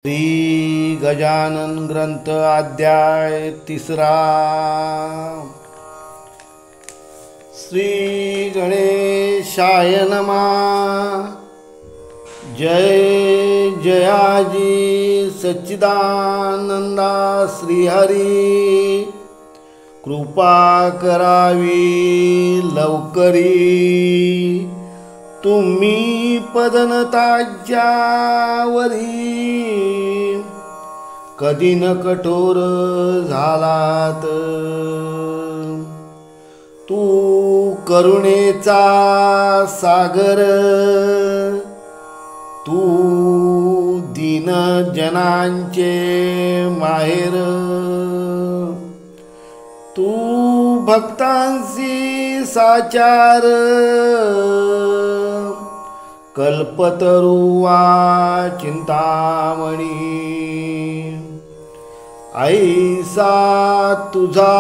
श्री गजानन ग्रंथ अध्याय 3. श्री गणेशाय नमः. जय जयाजी सच्चिदानंदा श्रीहरी. कृपा करावी लवकरी, तुम्ही पदनताज्यावरी. कधी न कठोर झालात, तू करुणेचा सागर. तू दीन जनांचे माहेर. तू भक्तांची साचार. कल्पतरुवा चिंतामणी, ऐसा तुझा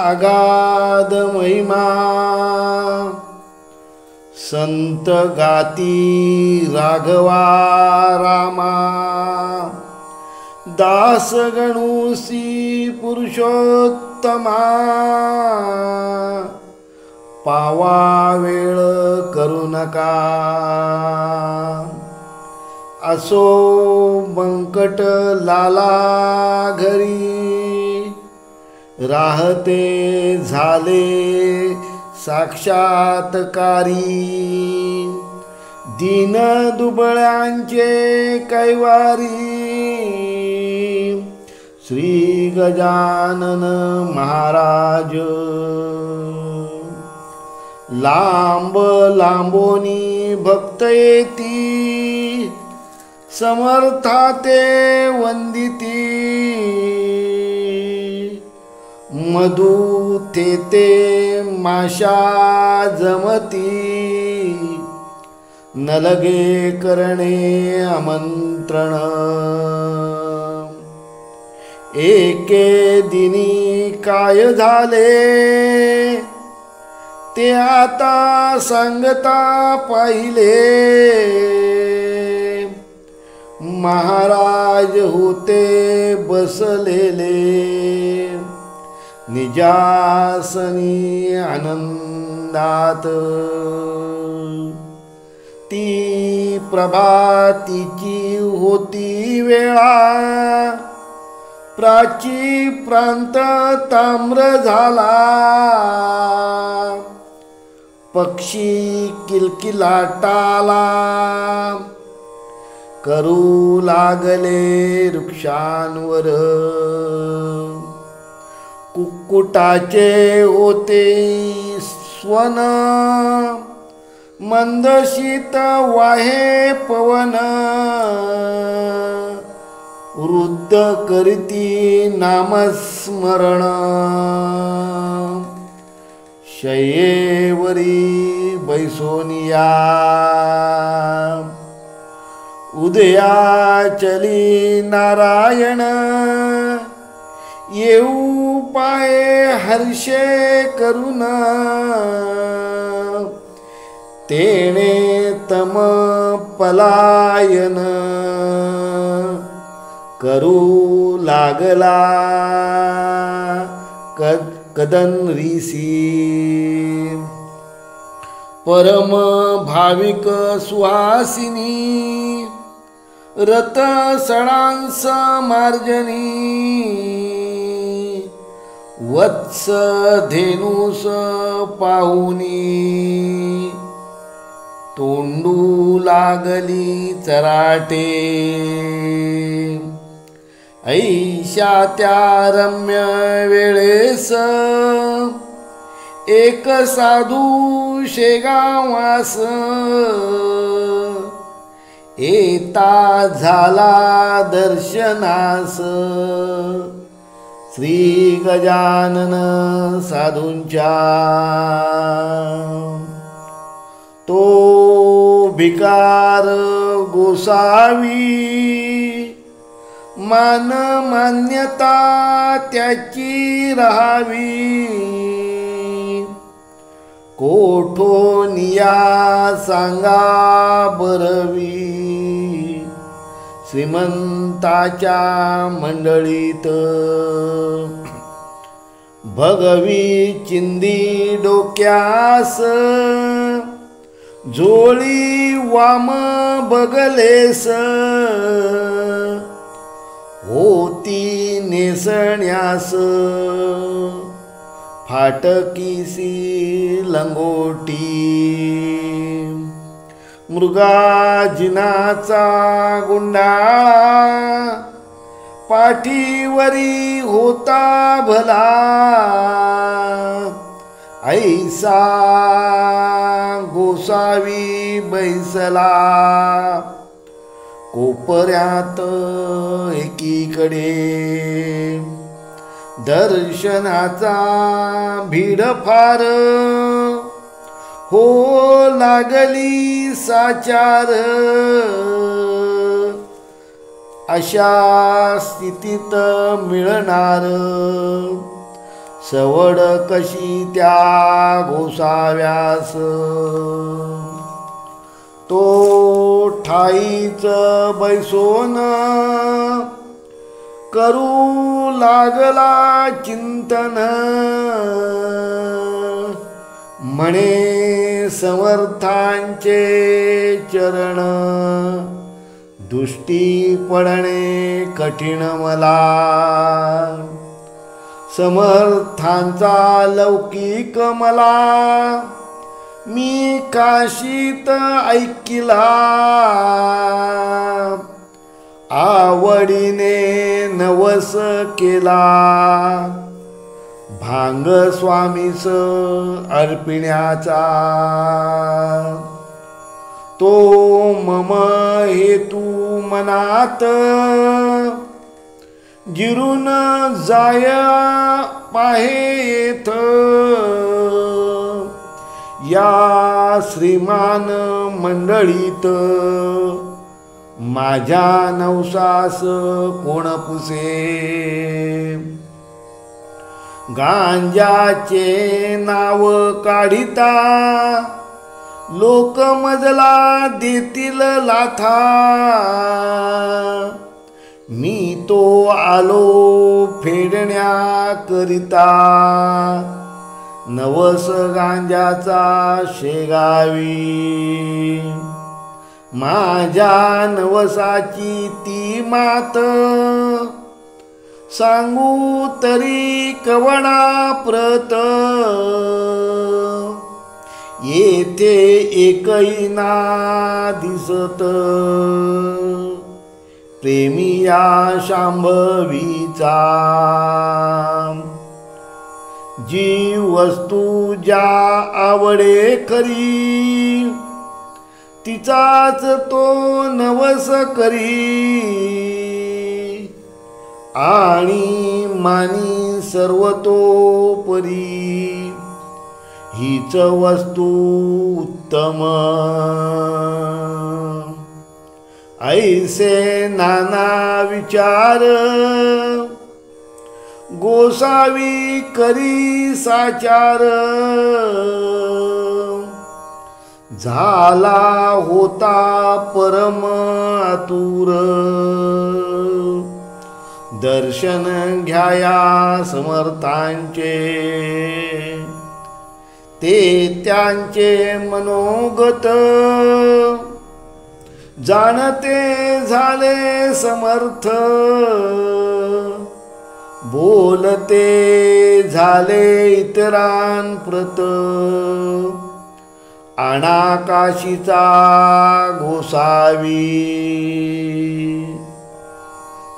अगाध महिमा. संत गाती राघवा रामा. दास गणुसी पुरुषोत्तमा. पावा वेळ करू नका, असो बंकट लाला घरी. राहते झाले साक्षात्कारी. दीन दुबळ्यांचे कैवारी. श्री गजानन महाराज. लांब लांबोनी भक्त येती, समर्थाते वंदिती. मधु तेते माशा जमती. न लगे करणे आमंत्रण. एके दिनी काय झाले, ते आता सांगता पाहिले. महाराज होते बसलेले, निजासनी आनंदात. ती प्रभातीची होती वेळा. प्राची प्रांत ताम्र झाला. पक्षी किलकिलाटाला. करू लागले वृक्षांवर. कुक्कुटाचे होते स्वन. मंद शीत वाहे पवन. वृद्ध करती नामस्मरण. शय्येवरी बैसोनिया. उदयाचली नारायण. येऊ पाये हर्षे करून. तेणे तम पलायन. करू लागला कदनरीसी. परम भाविक सुहासिनी. रत सणांस मार्जनी. वत्स धेनुस पाहुनी. तोंडू लागली चराटे. ऐशा त्या रम्य वेळेस, एक साधू शेगावास. येता झाला दर्शनास. श्री गजानन साधूंच्या. तो भिकार गोसावी. मान मान्यता त्याची राहावी. कोठोनिया सांगा बरवी. श्रीमंताच्या मंडळीत भगवी चिंदी डोक्यास झोळी वाम बगलेस होती नेसण्यास फाटकीसी लंगोटी मृगाजिनाचा गुंडाळा पाठीवरी होता भला ऐसा गोसावी बैसला कोपऱ्यात एकीकडे दर्शनाचा भीड फार हो लागली साचार अशा स्थितीत मिळणार सवड कशी त्या गोसाव्यास तो ठाईच बैसोन करू लागला चिंतन म्हणे समर्थांचे चरण दृष्टी पडणे कठीण मला समर्थांचा लौकिक मला मी काशीत ऐकिला आवडीने नवस केला भांग स्वामीस अर्पिण्याचा तो मम हेतू मनात जिरून जाय पाहेथ या श्रीमान मंडळीत माझ्या नवसास कोण पुसे गांजाचे नाव काढिता लोक मजला देतील लाथा मी तो आलो फेडण्या करिता नवस गांजाचा शेगावी माझ्या नवसाची ती मात सांगू तरी कवना प्रत येथे एकही ना दिसत प्रेमिया शांभवीचा जी वस्तू ज्या आवडे खरी तिचाच तो नवस करी आणि मानी सर्वतोपरी हीच वस्तू उत्तम ऐसे नाना विचार गोसावी करी साचार झाला होता परम आतुर दर्शन घ्याया समर्थांचे ते त्यांचे मनोगत जाणते झाले समर्थ बोलते झाले इतरांप्रत अनाकाशीचा गोसावी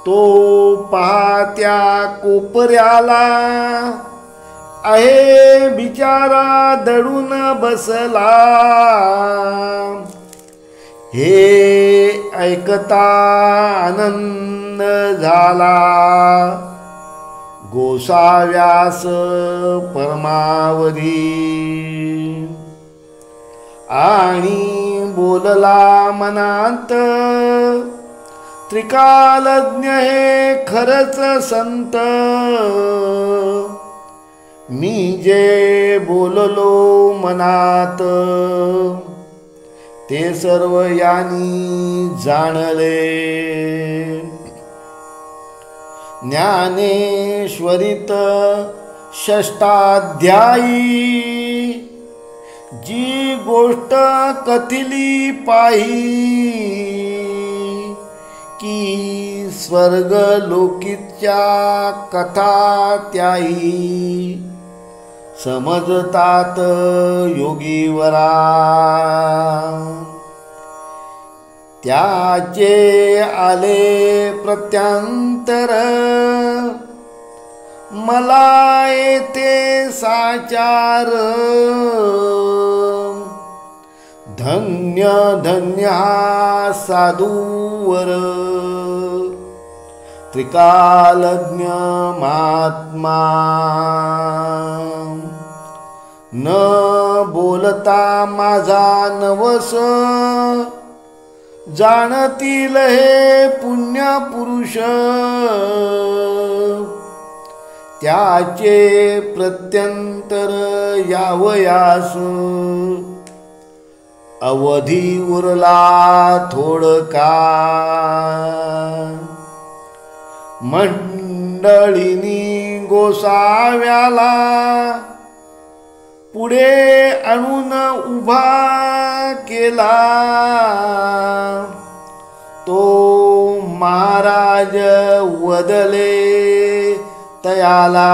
तो पाहत्या कोपऱ्याला आहे बिचारा दडून बसला हे ऐकता आनंद झाला गोसाव्यास परमावधी आणि बोलला मनात त्रिकालज्ञ हे खरच संत मी जे बोललो मनात ते सर्व यांनी जाणले. ज्ञानेश्वरीत षष्ठाध्यायी जी गोष्ट कथिली पाही की स्वर्ग लोकीच्या कथा त्याही समजतात योगीवरा. त्याचे आले प्रत्यांतर मला येते साचार. धन्य धन्य हा साधूवर त्रिकालज्ञ महात्मा. न बोलता माझा नवस जाणतील हे पुण्य पुरुष. त्याचे प्रत्यंतर यावयास अवधी उरला थोडका. मंडळीनी गोसाव्याला पुढे आणून उभा केला. तो महाराज वदले तयाला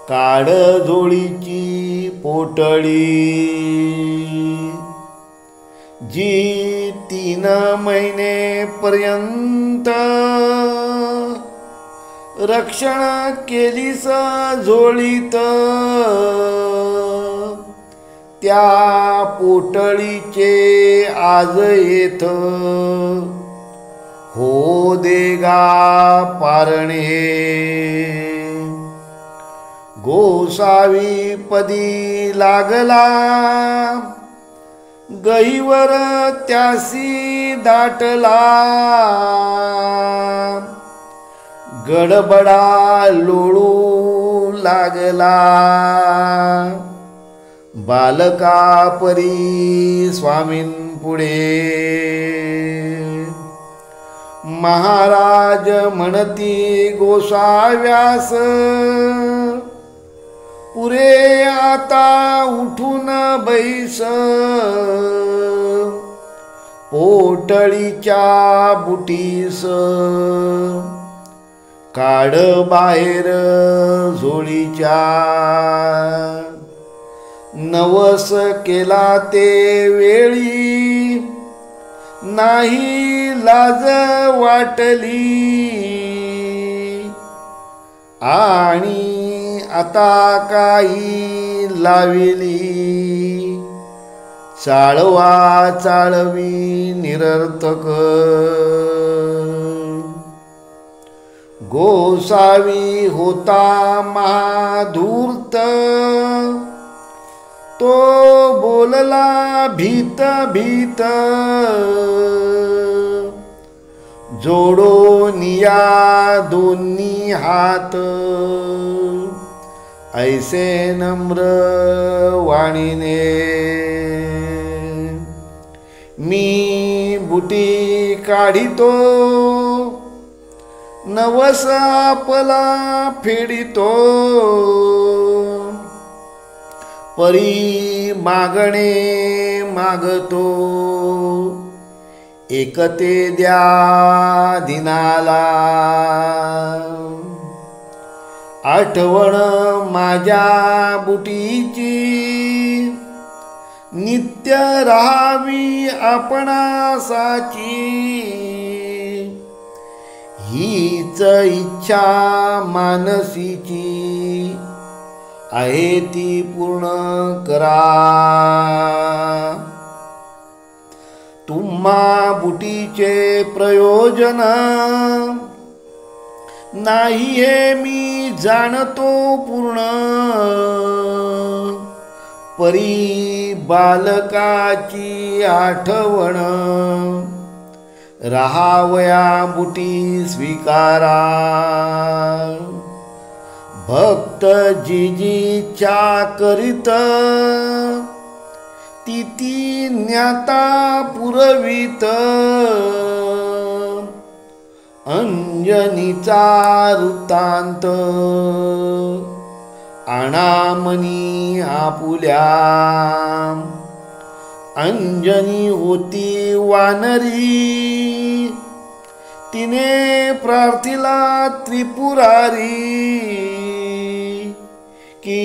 काढ जोळीची पोटळी. जी 3 महिनेपर्यंत रक्षण केलीस झोळीत त्या पोटळीचे आज येथ हो देगा पारणे. गोसावी पदी लागला गहीवर त्यासी दाटला. गडबडा लोळू लागला बालका परी स्वामीं पुढे. महाराज म्हणती गोसाव्यास पुरे आता उठून बैस. पोटळीच्या बुटीस काढ बाहेर झोळीच्या. नवस केला ते वेळी नाही लाज वाटली. आणि आता काही लाविली चाळवा चाळवी निरर्थक. गोसावी होता महाधूर्त तो बोलला भीत भीत. जोडून या दोन्ही हात ऐसे नम्र वाणीने. मी बुटी काढितो नवस आपला फेडितो. परी मागणे मागतो एकते द्या दिनाला. आठवण माझ्या बुटीची नित्य राहावी आपणासाची. हीच इच्छा मानसीची आहे ती पूर्ण करा. तुम्हा बुटीचे प्रयोजन नाही हे मी जाणतो पूर्ण. परी बालकाची आठवण राहावया बुटी स्वीकारा. भक्त जी जी इच्छा करीत तिती ज्ञाता पुरवित अंजनीचा वृत्तांत अनामनी आपुल्या अंजनी होती वानरी तिने प्रार्थिला त्रिपुरारी की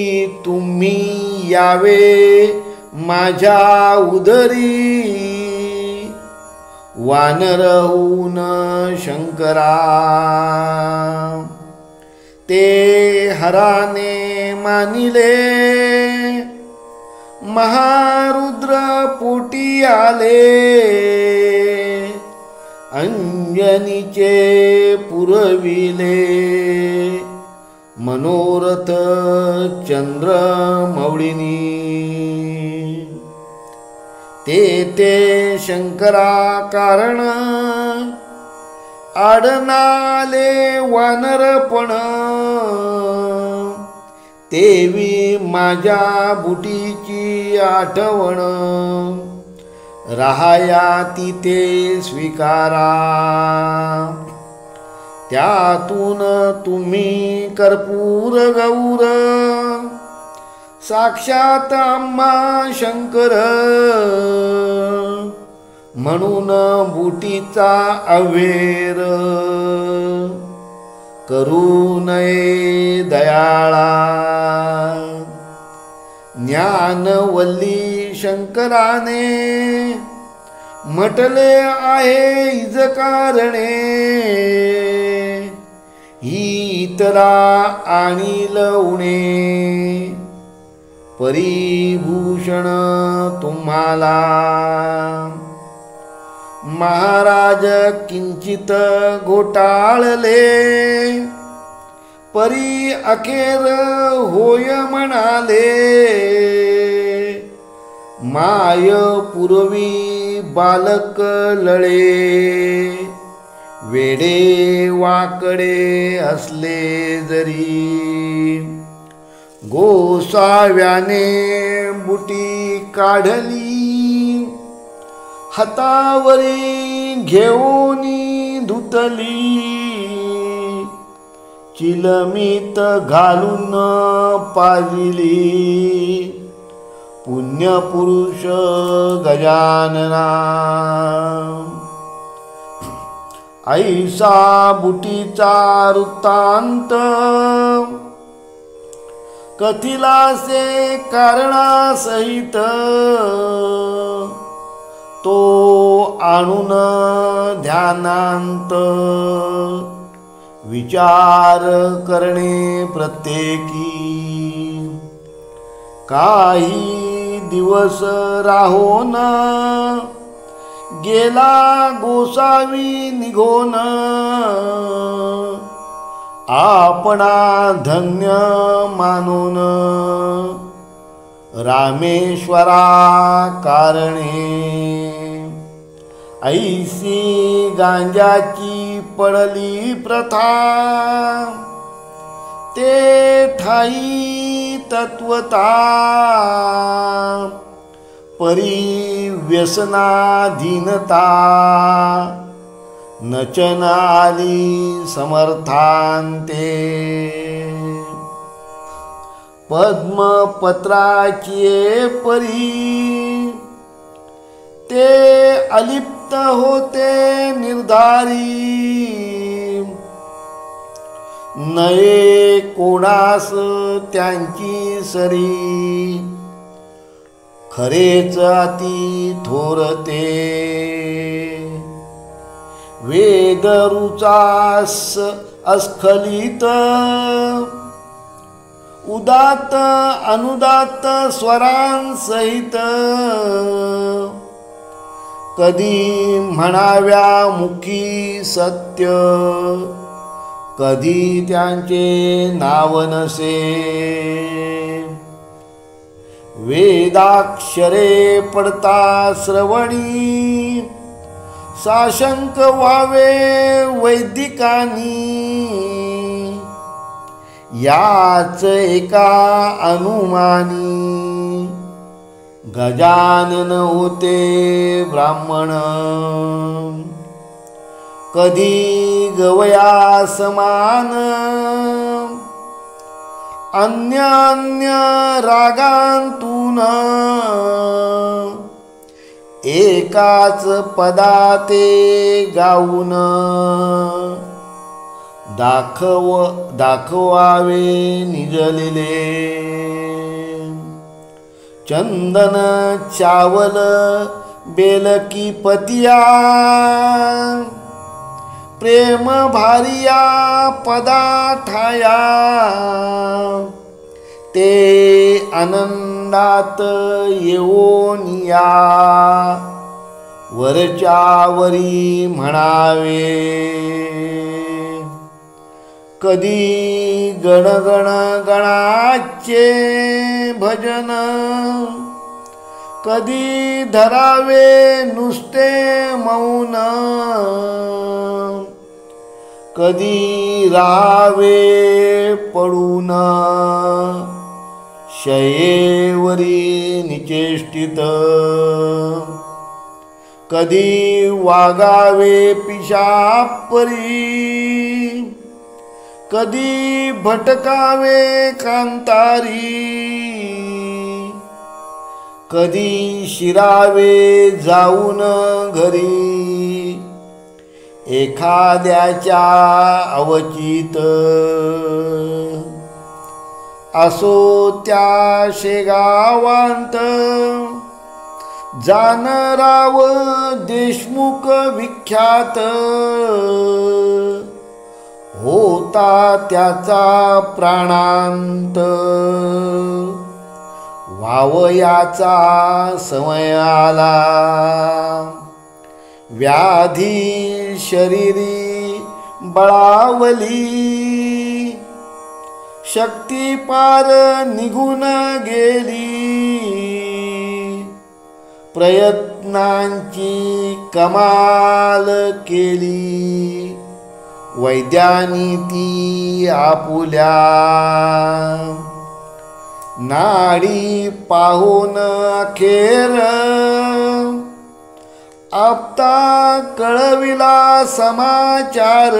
तुम्ही यावे माझ्या उदरी वानर होऊन शंकरा ते हराने मानिले महारुद्र पोटी आले अंजनीचे पुरविले मनोरथ चंद्र मौळिनी ते शंकरा कारण आडनाले वानरपण तेवी माझ्या बुटीची आठवण राहाया तिथे स्वीकारा त्यातून तुम्ही कर्पूर गौर साक्षात आम्हा शंकर म्हणून बुटीचा अवेर करू नये दयाळा ज्ञानवल्ली शंकराने म्हटले आहे इज कारणे ही इतरा आणील उणे परिभूषण तुम्हाला महाराज किंचित घोटाळले परी अखेर होय म्हणाले माय पूर्वी बालक लळे वेडे वाकडे असले जरी गोसाव्याने बुटी काढली हातावरी घेऊनी धुतली चिलमीत घालून पाजिली पुण्यपुरुष गजानना ऐसा बुटीचा वृत्तांत कथिलासे कारणासहित तो आणून ध्यानांत विचार करणे प्रत्येकी काही दिवस राहोन गेला गोसावी निघोन आपणा धन्य मानून रामेश्वरा कारणे ऐसी गांजाची पडली प्रथा ते ठाई तत्वता परी व्यसनाधीनता नचन आली समर्थांते पद्मपत्राची परी ते अलिप्त होते निर्धारी नये कोणास त्यांची सरी खरेच अति थोरते वेदरुचास अस्खलित उदात अनुदात स्वरांसहित कधी म्हणाव्या मुखी सत्य कधी त्यांचे नाव नसे वेदाक्षरे पडता श्रवणी साशंक व्हावे वैदिकांनी याच एका अनुमानी गजानन होते ब्राह्मण, कधी गवया समान, अन्य अन्य रागांतून एकाच पदाते गाऊन दाखवावे निजलेले. चंदन चावल बेलकी पतिया, प्रेम भारिया पदाठाया, ते आनंदात येऊनिया वरच्या वरी म्हणावे. कधी गणगण गणाचे भजन, कधी धरावे नुसते मौन, कधी राहावे पडून शयेवरी निचेष्टित, कधी वागावे पिशापरी, कधी भटकावे कांतारी, कधी शिरावे जाऊन घरी एखाद्याच्या अवचित. असो त्या शेगावांत जानराव देशमुख विख्यात, होता त्याचा प्राणांत. वावयाचा समय आला, व्याधी शरीरी बळावली, शक्ती पार निघून गेली, प्रयत्नांची कमाल केली, वैद्यानी ती आपुल्या. नाडी पाहून अखेर आपता कळविला समाचार,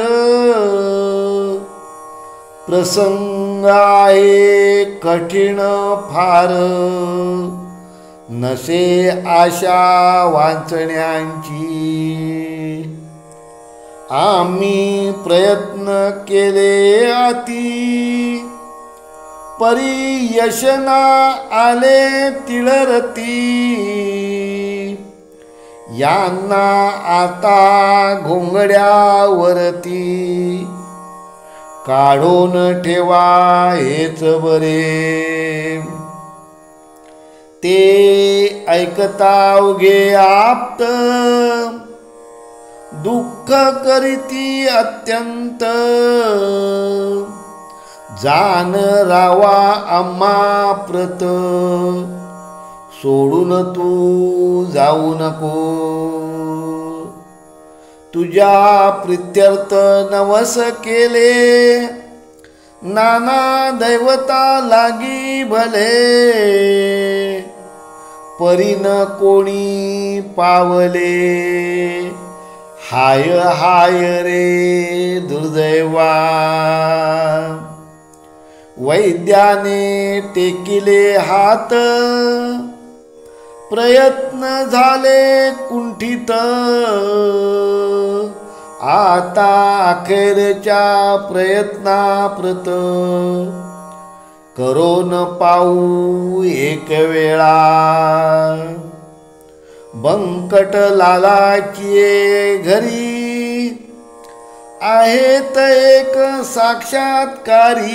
प्रसंग आहे कठीण फार, नसे आशा वाचण्याची. आम्ही प्रयत्न केले अति, परी यश ना आले तिळरती. यांना आता घोंगड्यावरती काढून ठेवा हेच बरे. ते ऐकतावगे आप्त, दुःख करीती अत्यंत. जान रावा आम्हा प्रत, सोडून तू जाऊ नको. तुझ्या प्रित्यर्थ नवस केले, नाना दैवता लागी भले. परीन कोणी पावले, हाय हाय रे दुर्दैवा. वैद्याने टेकिले हात, प्रयत्न झाले कुंठित. आता अखेरच्या प्रयत्नाप्रत, करोन पाहू एक वेळा. बंकट लालाची घरी आहेत एक साक्षात्कारी.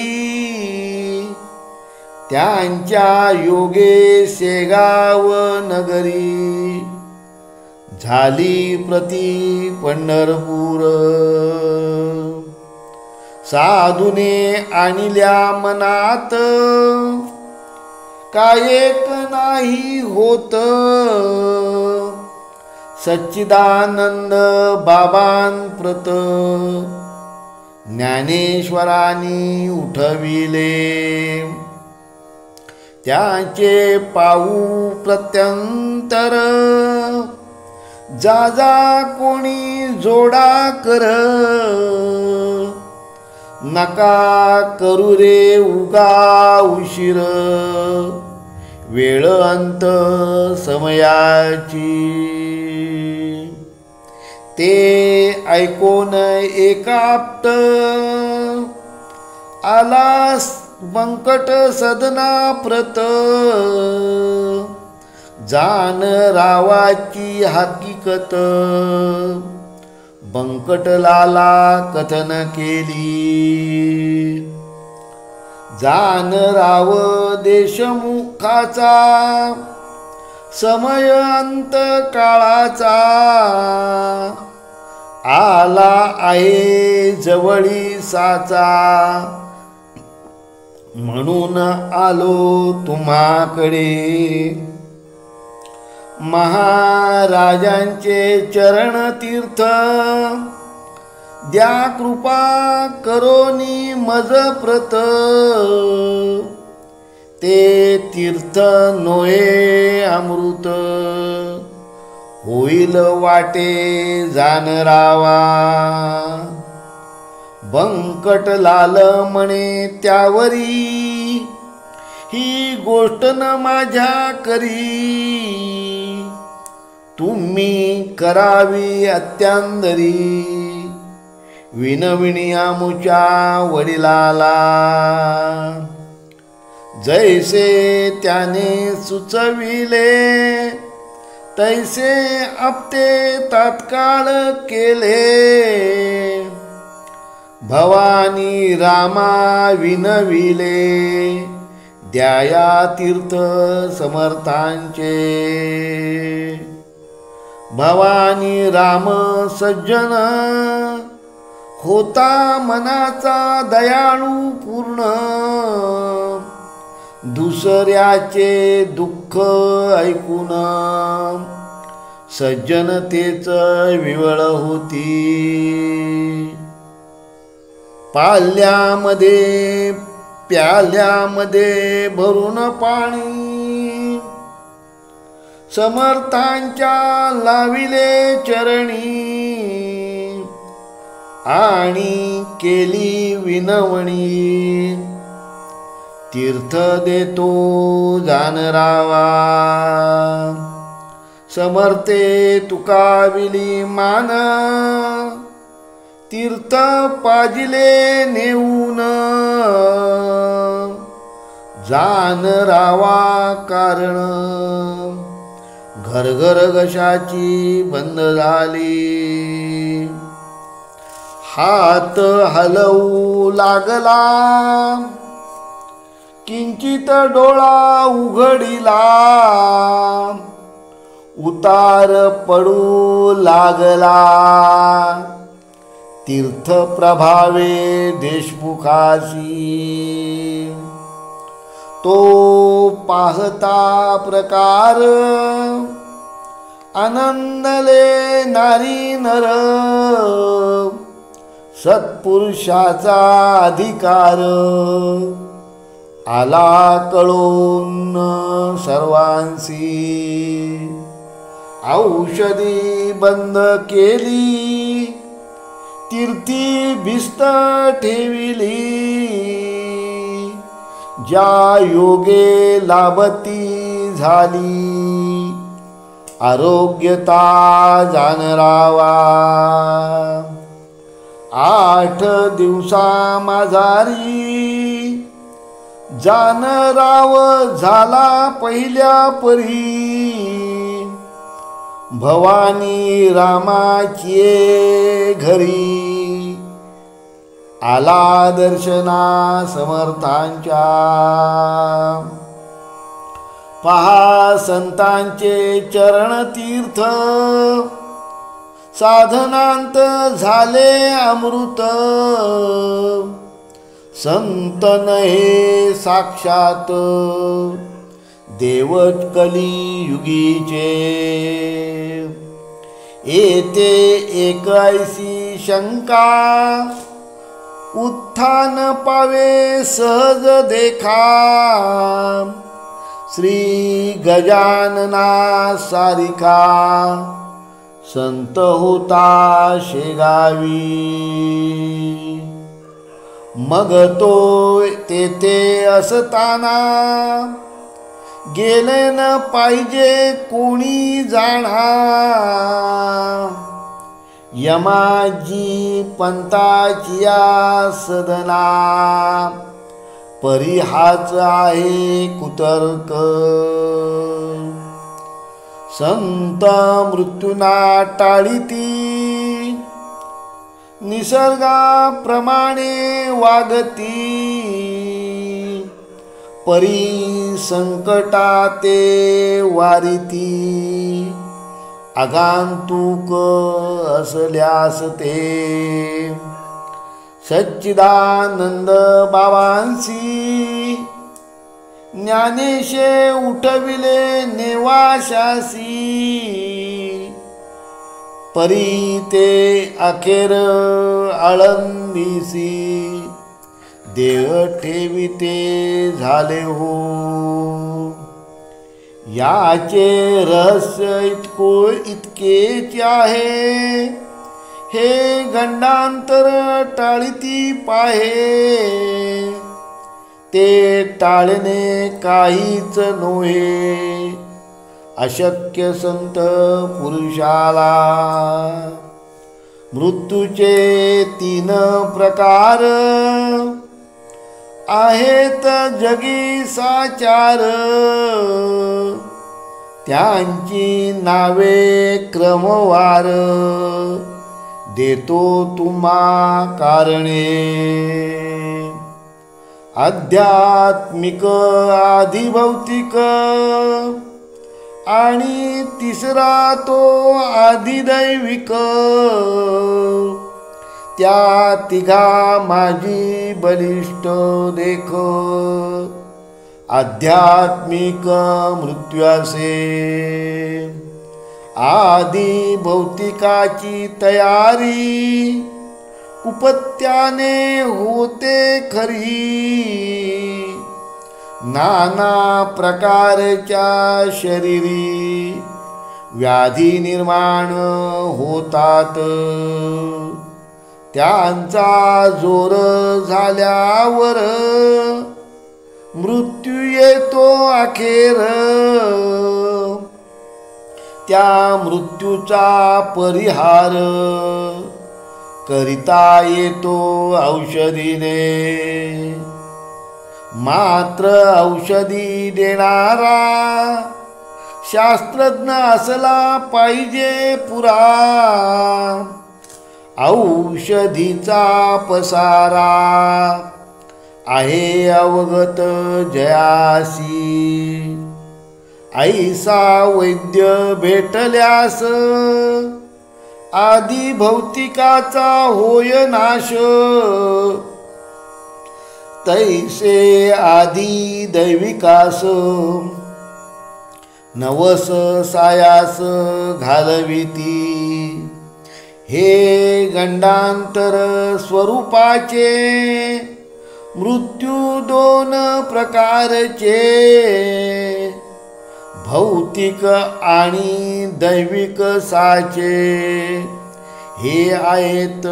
त्यांच्या योगे शेगाव नगरी, झाली प्रति पंढरपूर. साधूने आणल्या मनात, कायेक नाही होत. सच्चिदानंद बाबांप्रत, ज्ञानेश्वरांनी उठविले. त्याचे पाऊ प्रत्यंतर, जा जा कोणी जोडा कर, नका करू रे उगा उशीर, वेळ अंत समयाची. ते ऐकून एकाप्त, आला बंकट सदना प्रत, जान रावाची हकीकत, बंकटलाला कथन केली. जान राव देशमुखाचा, समय अंत काळाचा, आला आहे जवळी साचा, म्हणून आलो तुम्हाकडे. महाराजांचे चरण तीर्थ, द्या कृपा करोनी मज प्रत, ते तीर्थ नोहे अमृत, होईल वाटे जान रावा. बंकट लाल म्हणे त्यावरी, ही गोष्ट न माझ्या करी, तुम्ही करावी अत्यांदरी, विनविणी आमुच्या वडिलाला. जैसे त्याने सुचविले, तैसे आपटे तात्काळ केले, भवानी रामा विनविले, द्याया तीर्थ समर्थांचे. भवानी राम सज्जन, होता मनाचा दयाळू पूर्ण, दुसऱ्याचे दुःख ऐकून, सज्जनतेच विवळ होती. पाल्यामध्ये प्याल्यामध्ये भरून पाणी, समर्थांच्या लाविले चरणी, आणि केली विनवणी. तीर्थ देतो जान रावा, समर्थे तुकाविली मान, तीर्थ पाजिले नेऊन, जान रावा कारण. घर घर घशाची बंद झाली, हात हलवू लागला, किंचित डोळा उघडिला, उतार पडू लागला. तीर्थ प्रभावे देशमुखासी, तो पाहता प्रकार, आनंदले नारी नर, सत्पुरुषाचा अधिकार, आला कळून सर्वांसी. औषधी बंद केली, तीर्थी भिस्त ठेविली, ज्या योगे लाभती झाली, आरोग्यता जान रावा. 8 दिवसा माझारी, जान राव झाला पहिल्या परी, भवानी रामाची घरी, आला दर्शना समर्थांच्या. पहा संतांचे चरण तीर्थ, साधनांत झाले अमृत, संतन हे साक्षात, देवच कलियुगीचे. येथे एकायसी शंका, उत्थान पावे सहज देखा, श्री गजानना सारिका संत होता शेगावी। मग तो तेथे असताना गेले न पाहिजे कोणी जाणा। यमाजी पंताची या सदना परिहाच आहे कुतर्क। संत मृत्यूना टाळीती निसर्गाप्रमाणे वागती। परी संकटाते वारिती आगंतुक असल्यास ते। सच्चिदानंद बाबांसी ज्ञानेशे उठविले नेवाशासी। परी ते अखेर आळंदीसी देह ठेविते झाले हो। याचे रहस्य इतकेच आहे हे गंडांतर टाळीती पाहे। ते टाळणे काहीच नोहे अशक्य संत पुरुषाला। मृत्यूचे 3 प्रकार आहेत जगी साचार। त्यांची नावे क्रमवार देतो तुम्हा कारणे। आध्यात्मिक आधिभौतिक आणि तिसरा तो आधिदैविक। त्या तिघा माझी बलिष्ठ देख। आध्यात्मिक मृत्यूसे आधी भौतिकाची तयारी उपत्याने होते खरी। नाना प्रकारच्या शरीरी व्याधी निर्माण होतात। त्यांचा जोर झाल्यावर मृत्यू येतो अखेर। त्या मृत्यूचा परिहार करिता येतो औषधीने। मात्र औषधी देणारा शास्त्रज्ञ असला पाहिजे पुरा। औषधीचा पसारा आहे अवगत जयासी। ऐसा वैद्य भेटल्यास आधी भौतिकाचा होय नाश। तैसे आधी दैविकास नवस सायास घालविती। हे गंडांतर स्वरूपाचे मृत्यू 2 प्रकारचे। भौतिक आणि दैविक साचे हे आहेत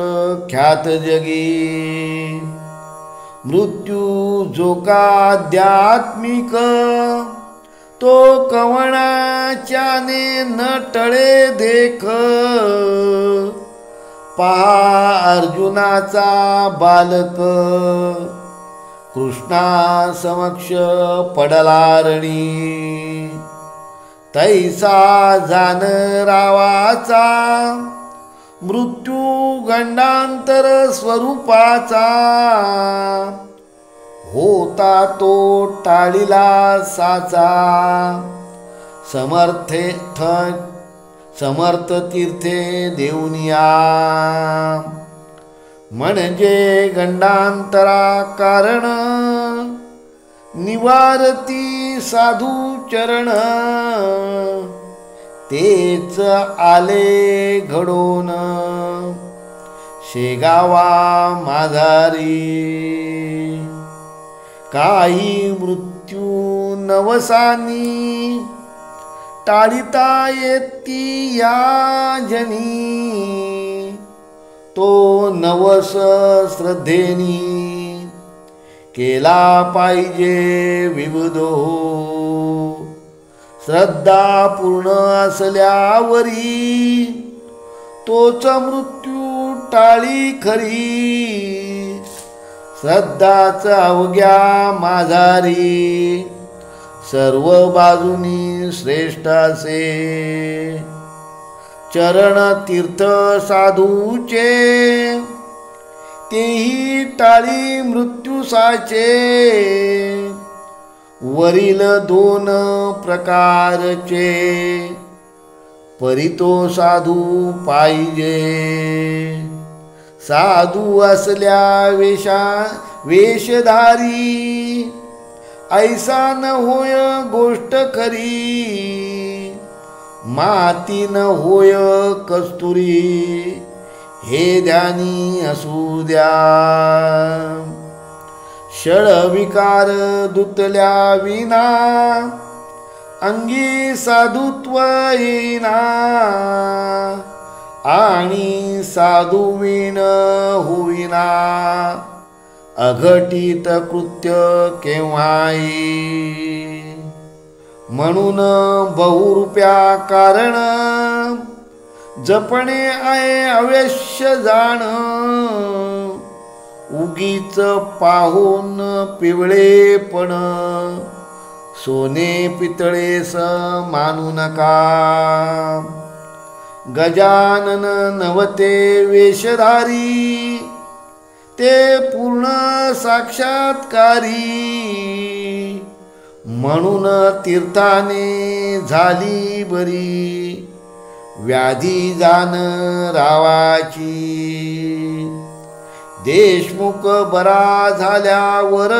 ख्यात जगी। मृत्यू जो का आध्यात्मिक तो कवणाच्याने न टळे देख। पहा अर्जुनाचा बालक कृष्णा समक्ष पडला रणी। तैसा जानरावाचा मृत्यू गंडांतर स्वरूपाचा। होता तो टाळीला साचा समर्थ तीर्थे देऊनिया। म्हणजे गंडांतरा कारण निवारती साधू चरण। तेच आले घडोन शेगावा माझारी। काही मृत्यू नवसानी टाळिता येती या जनी तो नवस श्रद्धेनी केला पाहिजे विविधो श्रद्धा पूर्ण असल्यावरी तोच मृत्यू टाळी खरी श्रद्धाच अवघ्या माझारी सर्व बाजूनी श्रेष्ठ असे चरण तीर्थ साधूचे तेही टाळी मृत्यूसाचे वरील दोन प्रकारचे परितो साधू पाहिजे साधू असल्या वेशधारी ऐसा न होय गोष्ट खरी माती न होय कस्तुरी हे ध्यानी असू द्या षड विकार दुतल्या विना अंगी साधुत्व येईना आणि साधुविन होईना अघटित कृत्य केव्हाही म्हणून बहुरूप्या कारण जपणे आहे अवश्य जाण उगीच पाहून पिवळेपण सोने पितळेस मानू नका गजानन नवते वेशधारी ते पूर्ण साक्षात्कारी म्हणून तीर्थाने झाली बरी व्याधी जाण रावाची देशमुख बरा झाल्यावर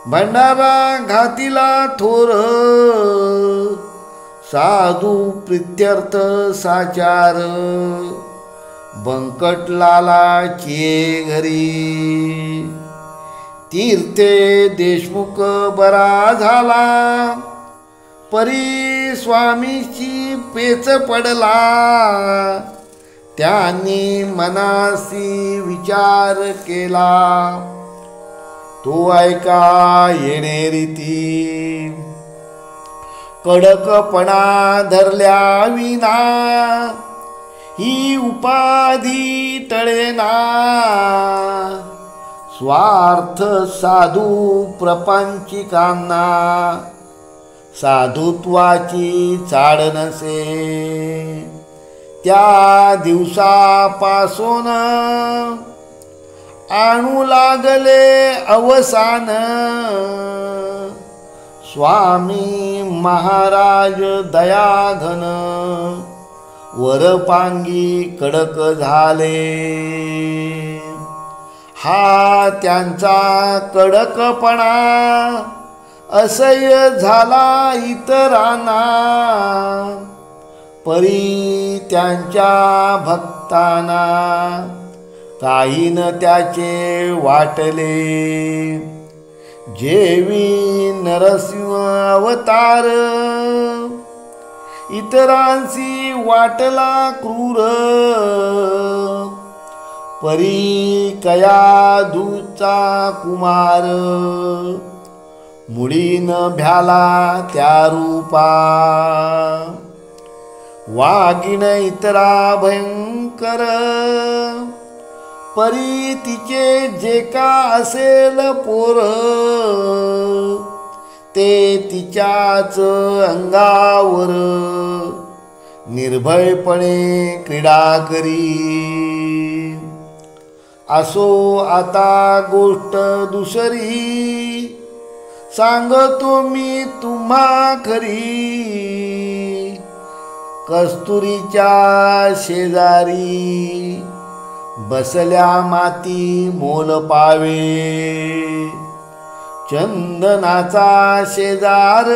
भंडारा घातीला थोर साधू प्रित्यर्थ साचार बंकटलालाची घरी तीर्थे देशमुख बरा झाला परी स्वामीची पेच पडला त्यांनी मनासी विचार केला तो ऐका येणे रीती कडकपणा धरल्या विना ही उपाधी टळेना स्वार्थ साधू प्रपंचिकांना साधुत्वाची चाड नसे त्या दिवसापासून आणू लागले अवसान स्वामी महाराज दयाघन वरपांगी कडक झाले हा त्यांचा कडकपणा असह्य झाला इतरांना परी त्यांच्या भक्तांना काही न त्याचे वाटले जेवी नरसिंह अवतार इतरांशी वाटला क्रूर परी कयाधूचा कुमार मुळीन भ्याला त्या रूपा वागिण इतरा भयंकर परी तिचे जे का असेल पोर ते तिच्याच अंगावर निर्भयपणे क्रीडा करी असो आता गोष्ट दुसरी सांगतो मी तुम्हा खरी कस्तुरीच्या शेजारी बसल्या माती मोल पावे चंदनाचा शेजार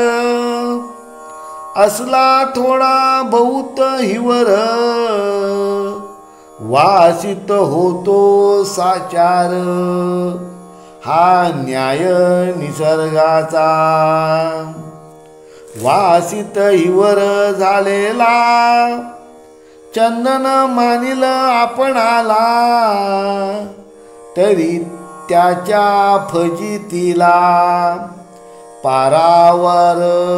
असला थोडा बहुत हिवर वासित होतो साचार हा न्याय निसर्गाचा. वासित हिवर झालेला चंदन मानिल आपणाला, तरी त्याच्या फजितीला पारावर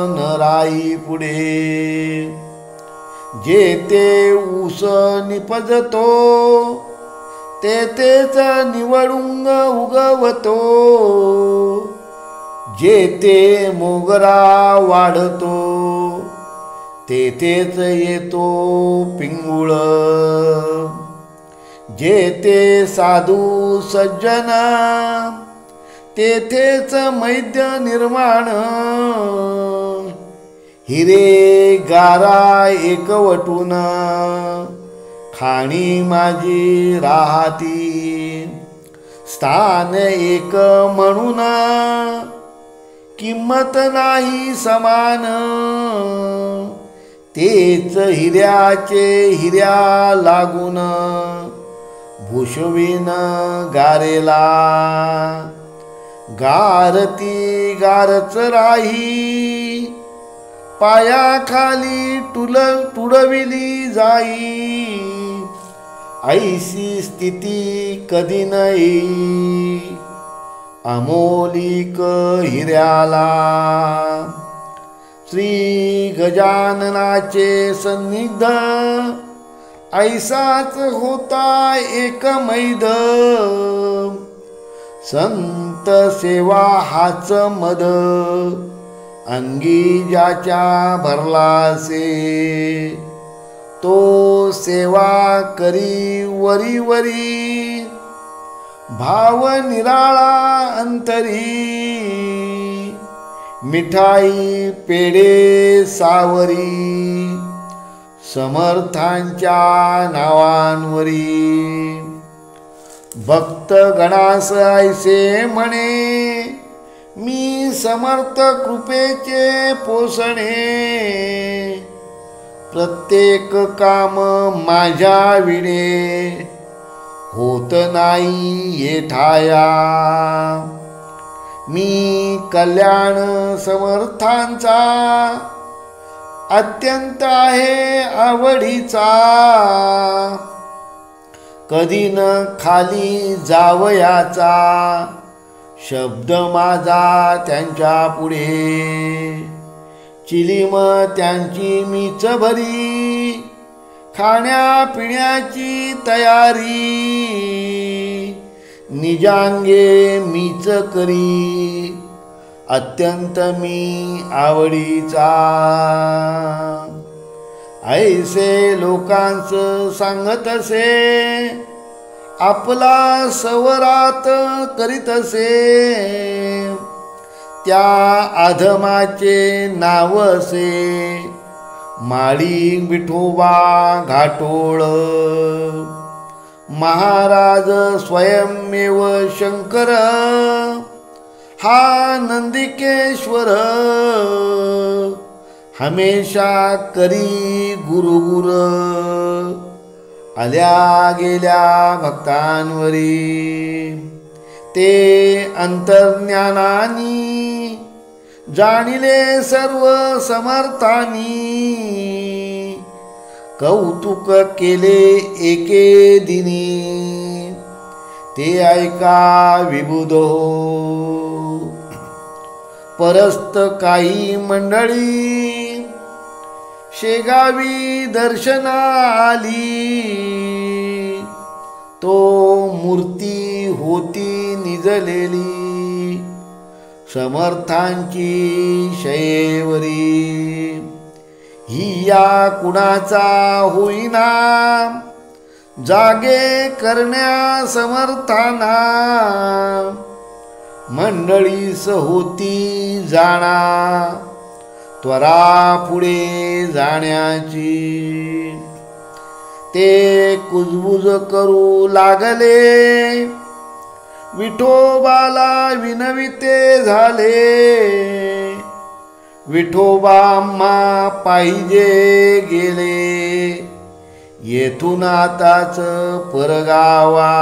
न राई पुढे. जेथे ऊस निपजतो तेथेच निवडुंग उगवतो, जेथे मोगरा वाढतो तेथेच येतो पिंगुळ. जेथे साधू सज्जन तेथेच मैद्य निर्माण. हिरे गारा एकवटून खाणी माझी राहती, स्थान एक म्हणून किंमत नाही समान. तेच हिऱ्याचे हिऱ्या लागून भूषवीन गारेला. गारती गारच राही पायाखाली तुडविली जाई. ऐसी स्थिती कधी नाही अमोलिक हिऱ्याला. श्री गजाननाचे सन्निध ऐसाच होता एक मैद. संत सेवा हाच मद अंगी ज्याच्या भरलासे. तो सेवा करी वरी वरी भाव निराळा अंतरी. मिठाई पेढे सावरी समर्थांच्या नावांवरी. भक्त गणास ऐसे म्हणे मी समर्थ कृपेचे पोषणे. प्रत्येक काम माझ्या विणे होत नाही येठाया. मी कल्याण समर्थांचा अत्यंत आहे आवडीचा. कधी न खाली जावयाचा शब्द माझा त्यांच्या पुढे. चिलीम त्यांची मीच भरी खाण्यापिण्याची तयारी. निजांगे मीच करी अत्यंत मी आवडीचा. ऐसे लोकांच सांगत असे आपला सवरात करीत असे. त्या आधमाचे नाव असे माळी विठोबा घाटोळ. महाराज स्वयंमेव शंकर हा नंदिकेश्वर. हमेशा करी गुरुगुर आल्या गेल्या भक्तांवरी. ते अंतर्ज्ञानानी जाणिले सर्व समर्थानी. कौतुक केले एके दिनी ते ऐका विबुध हो. परस्त काही मंडळी शेगावी दर्शना आली. तो मूर्ती होती निजलेली समर्थांची शयेवरी. ही या कुणाचा होईना जागे करण्या समर्थांना. मंडळीस होती जाणा त्वरा पुढे जाण्याची. ते कुजबुज करू लागले विठोबाला विनविते झाले. विठोबा आम्हा पाहिजे गेले येथून आताच परगावा.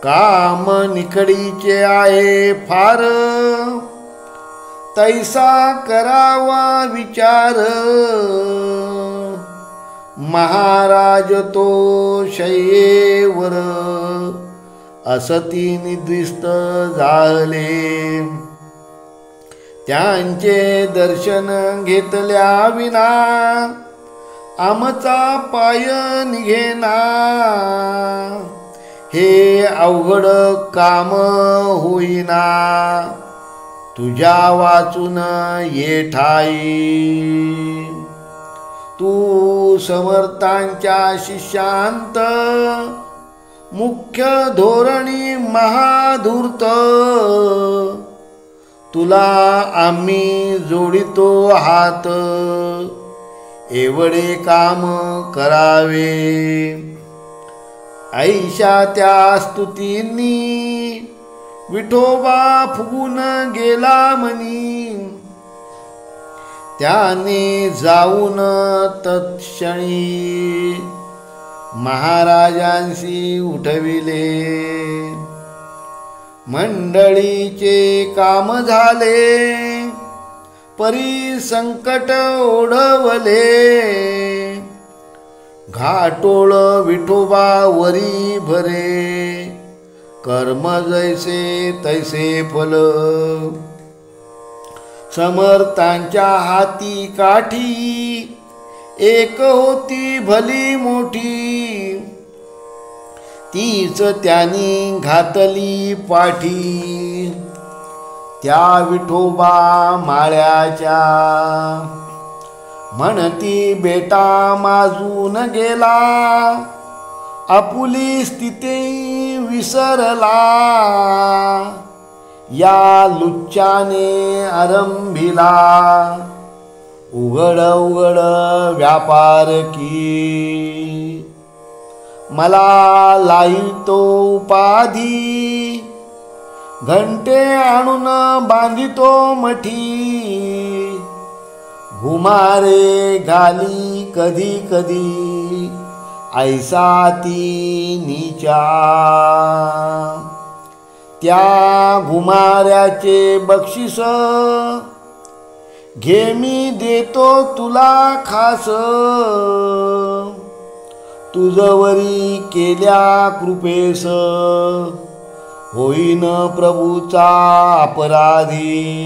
काम निकडीचे आहे फार, तैसा करावा विचार. महाराज तो शय्येवर असती निद्रिस्त झाले. त्यांचे दर्शन घेतल्या विना आमचा पाय निघेना. हे अवघड काम होईना, तुझ्या वाचून ये ठाई. तू समर्थांच्या शिष्यांत मुख्य धोरणी महाधूर्त. तुला आम्ही जोडितो हात, एवढे काम करावे. ऐशा त्या स्तुतींनी विठोबा फुगून गेला मनी. त्याने जाऊन तत्क्षणी महाराजांशी उठविले. मंडळीचे काम झाले, परी संकट ओढवले. घाटोळ विठोबा वरी भरे, कर्म जैसे तैसे फल. समर्थांच्या हाती काठी, एक होती भली मोठी. तीच त्यांनी घातली पाठी, त्या विठोबा माळ्याच्या. म्हणती बेटा माजून गेला, आपुली स्थिती विसरला. या लुच्चाने आरंभिला, उघड उघड व्यापार की. मला लाईतो उपाधी, घंटे आणून बांधितो मठी. घुमारे घाली कधी कधी, ऐसा ती नीचा. त्या घुमाऱ्याचे बक्षीस, घे मी देतो तुला खास. तुझवरी केल्या कृपेस, होईन प्रभूचा अपराधी.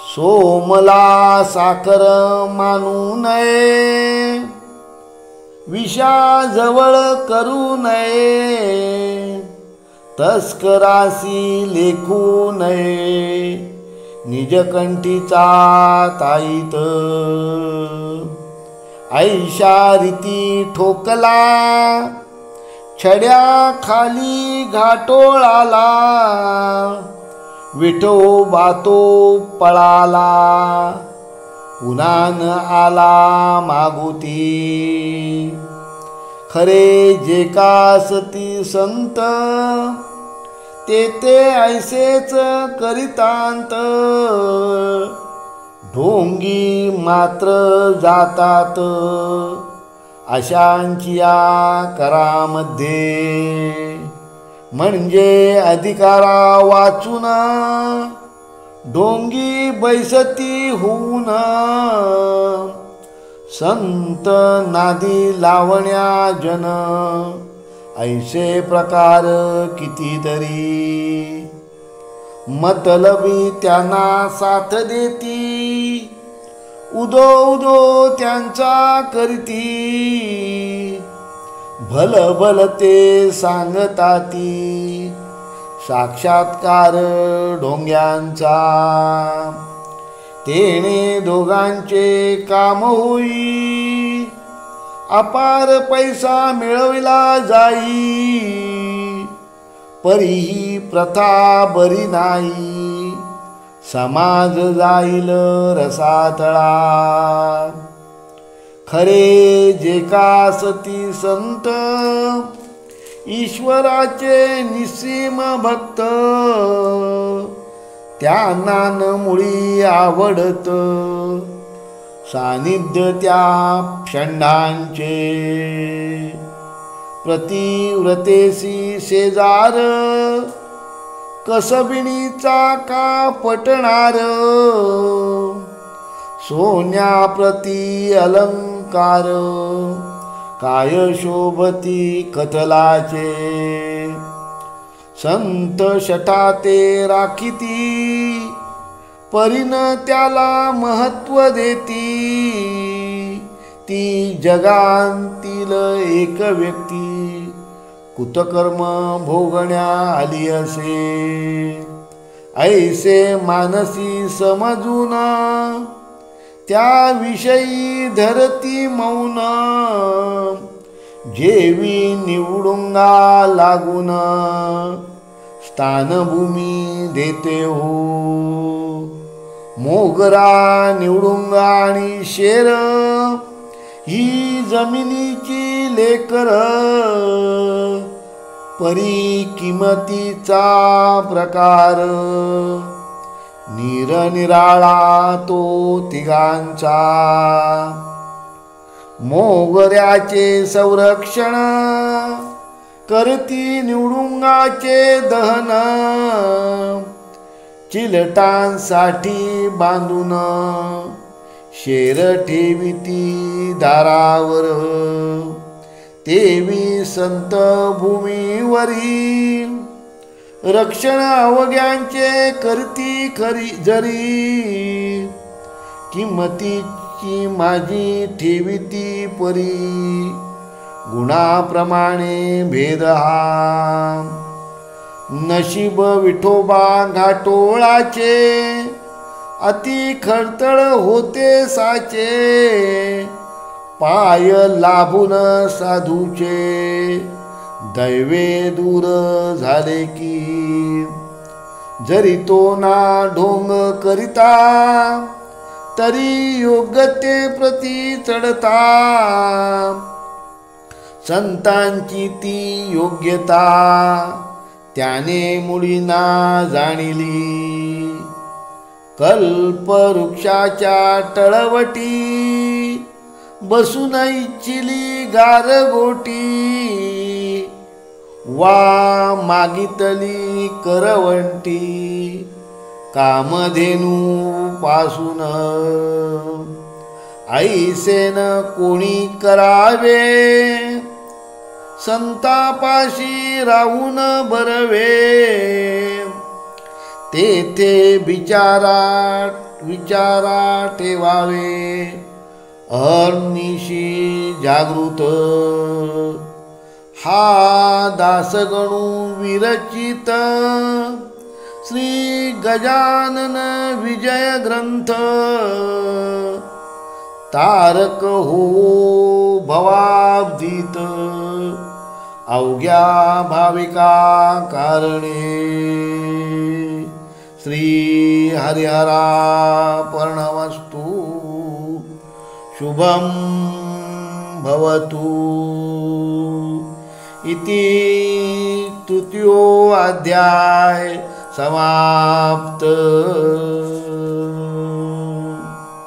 सोमला साखर मानू नये, विषाजवळ करू नये. तस्करासी लेखू नये, निजकंठीचा ताईत. ऐशा रीती ठोकला, छड्या खाली घाटोळाला. विठोबा तो पळाला, पुन्हा न आला मागुती. खरे जे का सती संत, ते ऐसेच करितांत. ढोंगी मात्र जातात, अशांचिया करामध्ये. म्हणजे अधिकारा वाचून, ढोंगी बैसती होऊन. संत नादी लावण्या जन, ऐसे प्रकार कितीतरी. मतलबी त्यांना साथ देती, उदो उदो त्यांचा करती. भल भल ते सांगताती, साक्षात्कार ढोंग्यांचा. तेने दोघांचे काम होई, अपार पैसा मिळविला जाई. परीही प्रथा बरी नाही, समाज जाईल रसातळा. खरे जे का सती संत, ईश्वराचे निस्सीम भक्त. त्यांना न मुळी आवडत, सानिध्य त्या षंडांचे. प्रतिव्रतेसी शेजार, कसबिणीचा का पटणार, सोन्याप्रती अलंकार, काय शोभती कथलाचे, संत शठाते राखिती, परीन त्याला महत्व देती, ती जगांतील एक व्यक्ती, कुतकर्म भोगण्या आली असे, ऐसे मानसी समजून, त्याविषयी धरती मौन, जेवी निवडुंगा लागून, स्थानभूमी देते हो, मोगरा निवडुंगा आणि शेर, ही जमिनीची लेकर, परी किमतीचा प्रकार, निरनिराळा तो तिघांचा, मोगऱ्याचे संरक्षण, करती निवडुंगाचे दहन, चिलटांसाठी बांधून, शेर ठेविती दारावर, तेवी संत भूमीवरी, रक्षण अवघ्यांचे करती खरी जरी, किंमतीची माझी ठेविती परी, गुणाप्रमाणे भेद हा, नशीब विठोबा घाटोळाचे, अति खडतळ होते साचे, पाय लाभून साधूचे, दैवे दूर झाले की, जरी तो ना ढोंग करिता, तरी योग्यते प्रती चढता, संतांची ती योग्यता, त्याने मुळीना जाणिली, कल्पवृक्षाच्या तळवटी, बसून इच्छिली गारगोटी, वा मागितली करवंटी, कामधेनू पासून, ऐसेन कोणी करावे, संतापाशी राहून बरवे, तेथे विचारा ठेवावे, अहर्निशी जागृत, हा दासगणू विरचित, श्री गजानन विजय ग्रंथ, तारक हो भवाब्दीत, अवघ्या भाविका कारणे, श्री हरिहरा पर्णवस्तु, शुभम भवतु इति तृतीयो अध्याय समाप्त।